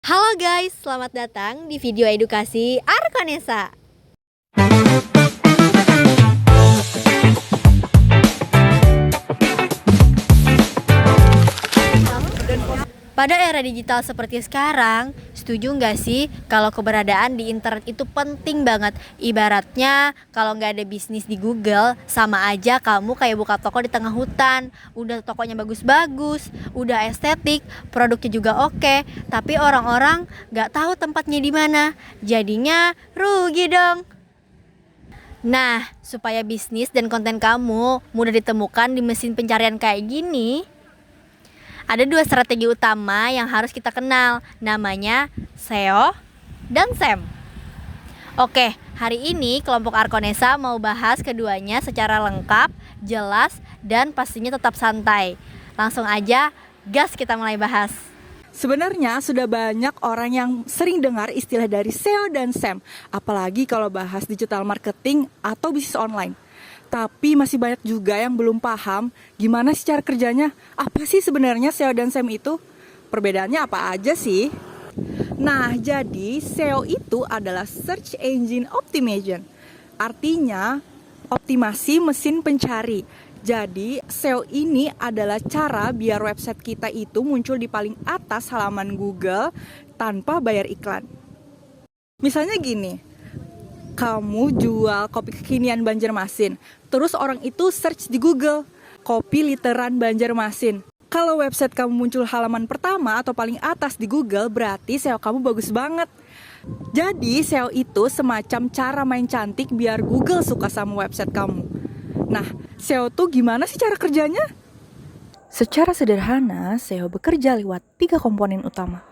Halo guys, selamat datang di video edukasi Arkonesa. Pada era digital seperti sekarang, setuju nggak sih kalau keberadaan di internet itu penting banget? Ibaratnya kalau nggak ada bisnis di Google, sama aja kamu kayak buka toko di tengah hutan. Udah tokonya bagus-bagus, udah estetik, produknya juga oke, tapi orang-orang nggak tahu tempatnya di mana. Jadinya rugi dong. Nah, supaya bisnis dan konten kamu mudah ditemukan di mesin pencarian kayak gini, ada dua strategi utama yang harus kita kenal, namanya SEO dan SEM. Oke, hari ini kelompok Arkonesa mau bahas keduanya secara lengkap, jelas, dan pastinya tetap santai. Langsung aja, gas kita mulai bahas. Sebenarnya sudah banyak orang yang sering dengar istilah dari SEO dan SEM, apalagi kalau bahas digital marketing atau bisnis online. Tapi masih banyak juga yang belum paham gimana sih cara kerjanya. Apa sih sebenarnya SEO dan SEM itu? Perbedaannya apa aja sih? Nah, jadi SEO itu adalah Search Engine Optimization. Artinya, optimasi mesin pencari. Jadi, SEO ini adalah cara biar website kita itu muncul di paling atas halaman Google tanpa bayar iklan. Misalnya gini, kamu jual kopi kekinian Banjarmasin, terus orang itu search di Google, kopi literan Banjarmasin. Kalau website kamu muncul halaman pertama atau paling atas di Google, berarti SEO kamu bagus banget. Jadi SEO itu semacam cara main cantik biar Google suka sama website kamu. Nah, SEO tuh gimana sih cara kerjanya? Secara sederhana, SEO bekerja lewat 3 komponen utama.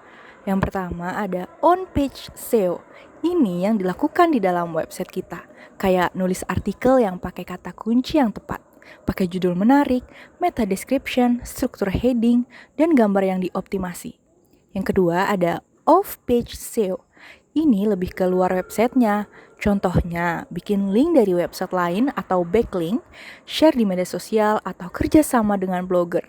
Yang pertama ada on-page SEO. Ini yang dilakukan di dalam website kita, kayak nulis artikel yang pakai kata kunci yang tepat, pakai judul menarik, meta description, struktur heading, dan gambar yang dioptimasi. Yang kedua ada off-page SEO. Ini lebih ke luar websitenya. Contohnya, bikin link dari website lain atau backlink, share di media sosial, atau kerjasama dengan blogger.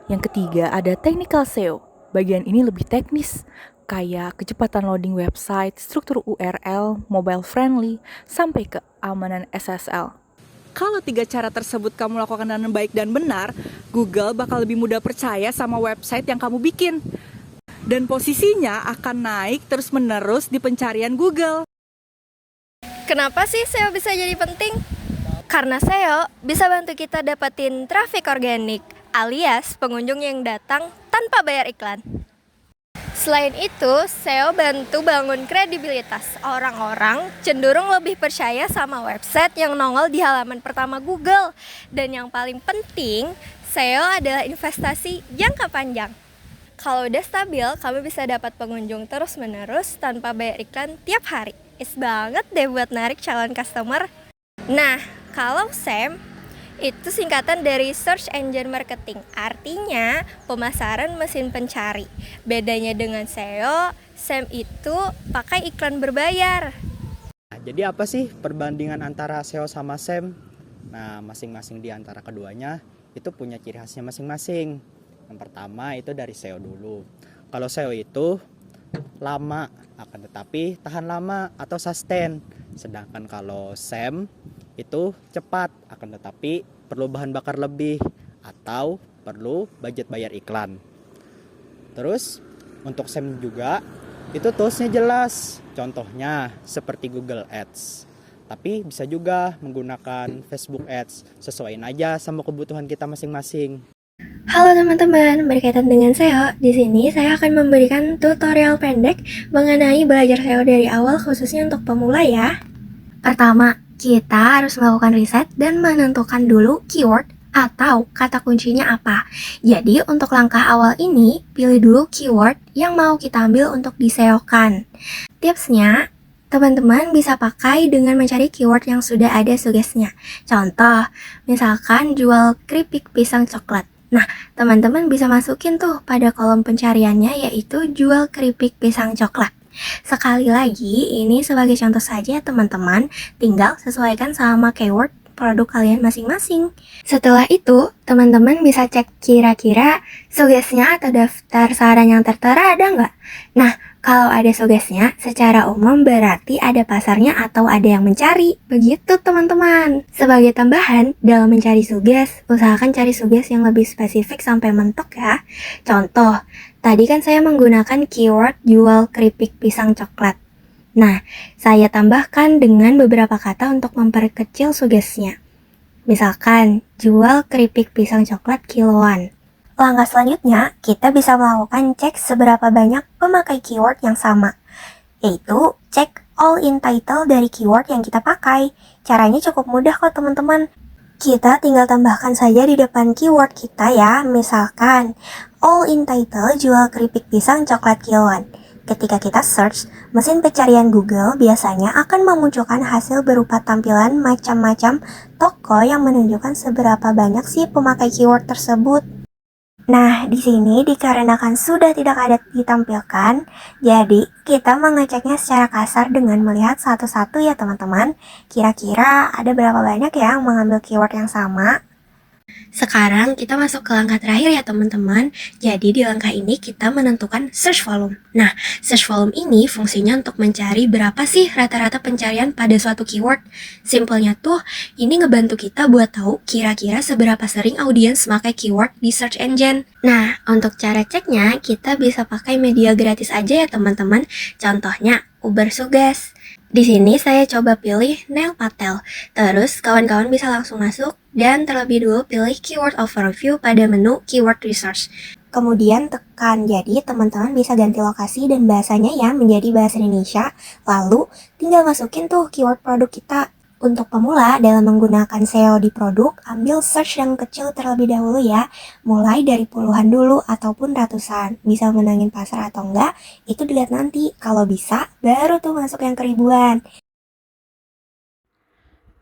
Yang ketiga ada technical SEO. Bagian ini lebih teknis, kayak kecepatan loading website, struktur URL, mobile friendly, sampai ke keamanan SSL. Kalau 3 cara tersebut kamu lakukan dengan baik dan benar, Google bakal lebih mudah percaya sama website yang kamu bikin. Dan posisinya akan naik terus-menerus di pencarian Google. Kenapa sih SEO bisa jadi penting? Karena SEO bisa bantu kita dapetin traffic organik, alias pengunjung yang datang tanpa bayar iklan. Selain itu, SEO bantu bangun kredibilitas. Orang-orang cenderung lebih percaya sama website yang nongol di halaman pertama Google. Dan yang paling penting, SEO adalah investasi jangka panjang. Kalau udah stabil, kamu bisa dapat pengunjung terus-menerus tanpa bayar iklan tiap hari. Is banget deh buat narik calon customer. Nah, kalau SEM itu singkatan dari Search Engine Marketing, artinya pemasaran mesin pencari. Bedanya dengan SEO, SEM itu pakai iklan berbayar. Nah, jadi apa sih perbandingan antara SEO sama SEM? Nah, masing-masing di antara keduanya itu punya ciri khasnya masing-masing. Yang pertama itu dari SEO dulu. Kalau SEO itu lama, akan tetapi tahan lama atau sustain. Sedangkan kalau SEM itu cepat, akan tetapi perlu bahan bakar lebih atau perlu budget bayar iklan. Terus untuk SEM juga itu toolsnya jelas, contohnya seperti Google Ads. Tapi bisa juga menggunakan Facebook Ads, sesuaiin aja sama kebutuhan kita masing-masing. Halo teman-teman, berkaitan dengan SEO, di sini saya akan memberikan tutorial pendek mengenai belajar SEO dari awal khususnya untuk pemula ya. Pertama, kita harus melakukan riset dan menentukan dulu keyword atau kata kuncinya apa. Jadi untuk langkah awal ini, pilih dulu keyword yang mau kita ambil untuk di-SEO-kan. Tipsnya, teman-teman bisa pakai dengan mencari keyword yang sudah ada sugesnya. Contoh, misalkan jual keripik pisang coklat. Nah, teman-teman bisa masukin tuh pada kolom pencariannya yaitu jual keripik pisang coklat. Sekali lagi, ini sebagai contoh saja teman-teman, tinggal sesuaikan sama keyword produk kalian masing-masing. Setelah itu, teman-teman bisa cek kira-kira suggesnya atau daftar saran yang tertera ada nggak? Nah, kalau ada suggesnya, secara umum berarti ada pasarnya atau ada yang mencari. Begitu teman-teman. Sebagai tambahan, dalam mencari sugges, usahakan cari sugges yang lebih spesifik sampai mentok ya. Contoh, tadi kan saya menggunakan keyword jual keripik pisang coklat. Nah, saya tambahkan dengan beberapa kata untuk memperkecil suggesnya. Misalkan, jual keripik pisang coklat kiloan. Langkah selanjutnya, kita bisa melakukan cek seberapa banyak pemakai keyword yang sama, yaitu cek all in title dari keyword yang kita pakai. Caranya cukup mudah kok teman-teman. Kita tinggal tambahkan saja di depan keyword kita ya, misalkan all in title jual keripik pisang coklat kiloan. Ketika kita search, mesin pencarian Google biasanya akan memunculkan hasil berupa tampilan macam-macam toko yang menunjukkan seberapa banyak sih pemakai keyword tersebut. Nah, di sini dikarenakan sudah tidak ada ditampilkan, jadi kita mengeceknya secara kasar dengan melihat satu-satu ya teman-teman. Kira-kira ada berapa banyak ya yang mengambil keyword yang sama? Sekarang kita masuk ke langkah terakhir ya teman-teman. Jadi di langkah ini kita menentukan search volume. Nah, search volume ini fungsinya untuk mencari berapa sih rata-rata pencarian pada suatu keyword. Simpelnya tuh, ini ngebantu kita buat tahu kira-kira seberapa sering audiens memakai keyword di search engine. Nah, untuk cara ceknya kita bisa pakai media gratis aja ya teman-teman. Contohnya Uber Sugges. Di sini saya coba pilih Neil Patel. Terus kawan-kawan bisa langsung masuk dan terlebih dulu pilih keyword overview pada menu keyword research. Kemudian tekan, jadi teman-teman bisa ganti lokasi dan bahasanya ya menjadi bahasa Indonesia. Lalu tinggal masukin tuh keyword produk kita. Untuk pemula dalam menggunakan SEO di produk, ambil search yang kecil terlebih dahulu ya. Mulai dari puluhan dulu ataupun ratusan. Bisa menangin pasar atau enggak, itu dilihat nanti. Kalau bisa, baru tuh masuk yang ke ribuan.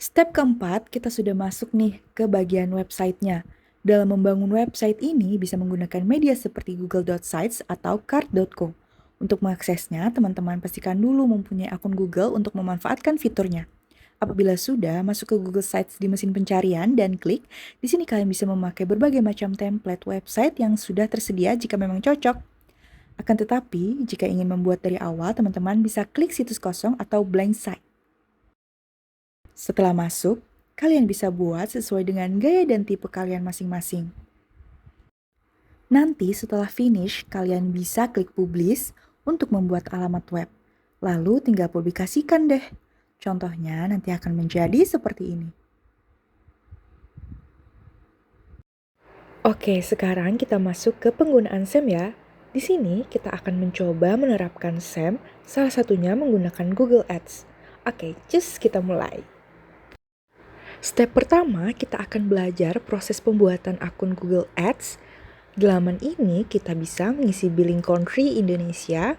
Step keempat, kita sudah masuk nih ke bagian websitenya. Dalam membangun website ini bisa menggunakan media seperti google.sites atau cart.co. Untuk mengaksesnya, teman-teman pastikan dulu mempunyai akun Google untuk memanfaatkan fiturnya. Apabila sudah masuk ke Google Sites di mesin pencarian dan klik, di sini kalian bisa memakai berbagai macam template website yang sudah tersedia jika memang cocok. Akan tetapi, jika ingin membuat dari awal, teman-teman bisa klik situs kosong atau blank site. Setelah masuk, kalian bisa buat sesuai dengan gaya dan tipe kalian masing-masing. Nanti setelah finish, kalian bisa klik publish untuk membuat alamat web. Lalu tinggal publikasikan deh. Contohnya nanti akan menjadi seperti ini. Oke, sekarang kita masuk ke penggunaan SEM ya. Di sini kita akan mencoba menerapkan SEM, salah satunya menggunakan Google Ads. Oke, cus kita mulai. Step pertama, kita akan belajar proses pembuatan akun Google Ads. Di laman ini kita bisa mengisi billing country Indonesia,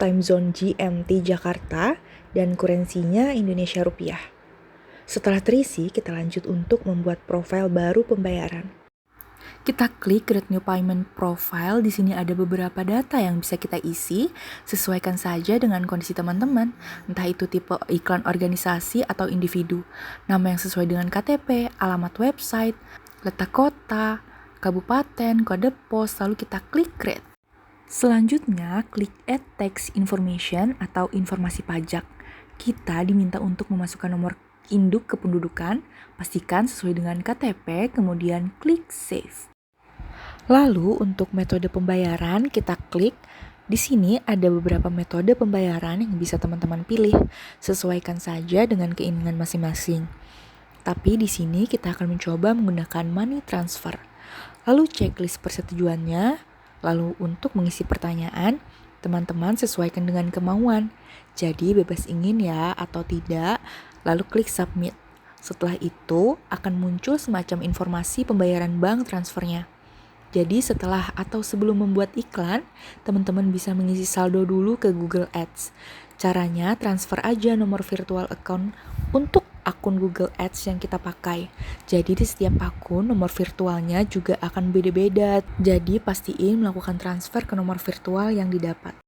time zone GMT Jakarta, dan kurensinya Indonesia Rupiah. Setelah terisi, kita lanjut untuk membuat profil baru pembayaran. Kita klik Create New Payment Profile. Di sini ada beberapa data yang bisa kita isi. Sesuaikan saja dengan kondisi teman-teman, entah itu tipe iklan organisasi atau individu. Nama yang sesuai dengan KTP, alamat website, letak kota, kabupaten, kode pos, lalu kita klik Create. Selanjutnya, klik Add Tax Information atau informasi pajak. Kita diminta untuk memasukkan nomor induk kependudukan, pastikan sesuai dengan KTP, kemudian klik Save. Lalu untuk metode pembayaran, kita klik. Di sini ada beberapa metode pembayaran yang bisa teman-teman pilih. Sesuaikan saja dengan keinginan masing-masing. Tapi di sini kita akan mencoba menggunakan money transfer. Lalu checklist persetujuannya. Lalu untuk mengisi pertanyaan, teman-teman sesuaikan dengan kemauan. Jadi bebas ingin ya atau tidak, lalu klik submit. Setelah itu akan muncul semacam informasi pembayaran bank transfernya. Jadi setelah atau sebelum membuat iklan, teman-teman bisa mengisi saldo dulu ke Google Ads. Caranya transfer aja nomor virtual account untuk akun Google Ads yang kita pakai. Jadi di setiap akun nomor virtualnya juga akan beda-beda. Jadi pastiin melakukan transfer ke nomor virtual yang didapat.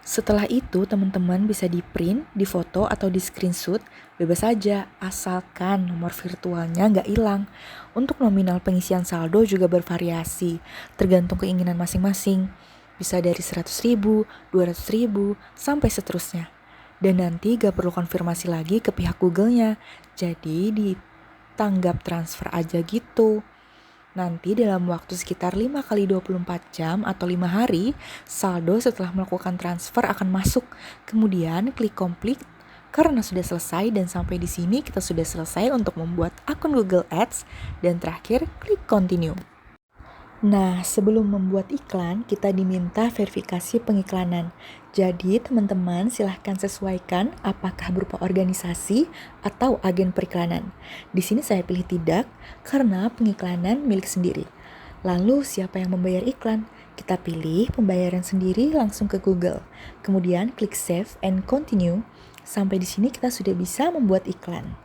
Setelah itu, teman-teman bisa di-print, di-foto, atau di-screenshot, bebas saja, asalkan nomor virtualnya nggak hilang. Untuk nominal pengisian saldo juga bervariasi, tergantung keinginan masing-masing. Bisa dari 100.000, 200.000, sampai seterusnya. Dan nanti gak perlu konfirmasi lagi ke pihak Google-nya, jadi ditanggap transfer aja gitu. Nanti dalam waktu sekitar 5 kali 24 jam atau 5 hari, saldo setelah melakukan transfer akan masuk. Kemudian klik complete karena sudah selesai, dan sampai di sini kita sudah selesai untuk membuat akun Google Ads, dan terakhir klik continue. Nah, sebelum membuat iklan, kita diminta verifikasi pengiklanan. Jadi, teman-teman silahkan sesuaikan apakah berupa organisasi atau agen periklanan. Di sini saya pilih tidak, karena pengiklanan milik sendiri. Lalu, siapa yang membayar iklan? Kita pilih pembayaran sendiri langsung ke Google. Kemudian, klik save and continue. Sampai di sini kita sudah bisa membuat iklan.